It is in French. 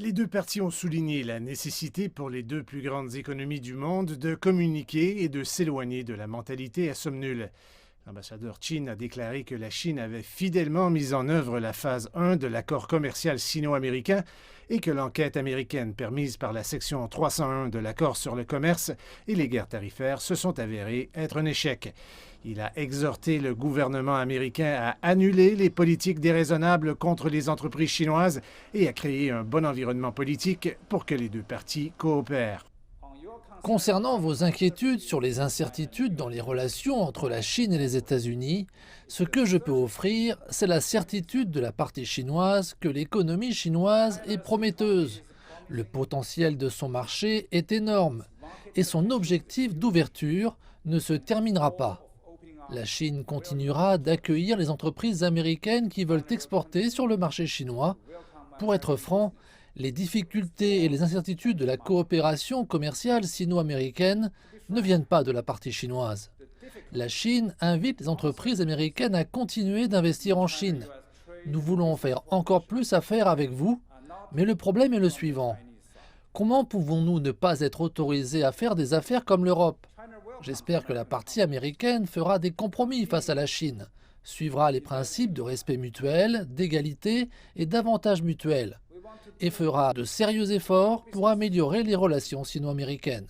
Les deux parties ont souligné la nécessité pour les deux plus grandes économies du monde de communiquer et de s'éloigner de la mentalité à somme nulle. L'ambassadeur Chin a déclaré que la Chine avait fidèlement mis en œuvre la phase 1 de l'accord commercial sino-américain et que l'enquête américaine permise par la section 301 de l'accord sur le commerce et les guerres tarifaires se sont avérées être un échec. Il a exhorté le gouvernement américain à annuler les politiques déraisonnables contre les entreprises chinoises et à créer un bon environnement politique pour que les deux parties coopèrent. Concernant vos inquiétudes sur les incertitudes dans les relations entre la Chine et les États-Unis, ce que je peux offrir, c'est la certitude de la partie chinoise que l'économie chinoise est prometteuse. Le potentiel de son marché est énorme et son objectif d'ouverture ne se terminera pas. La Chine continuera d'accueillir les entreprises américaines qui veulent exporter sur le marché chinois. Pour être franc, les difficultés et les incertitudes de la coopération commerciale sino-américaine ne viennent pas de la partie chinoise. La Chine invite les entreprises américaines à continuer d'investir en Chine. Nous voulons faire encore plus affaire avec vous, mais le problème est le suivant. Comment pouvons-nous ne pas être autorisés à faire des affaires comme l'Europe? J'espère que la partie américaine fera des compromis face à la Chine, suivra les principes de respect mutuel, d'égalité et d'avantages mutuels, et fera de sérieux efforts pour améliorer les relations sino-américaines.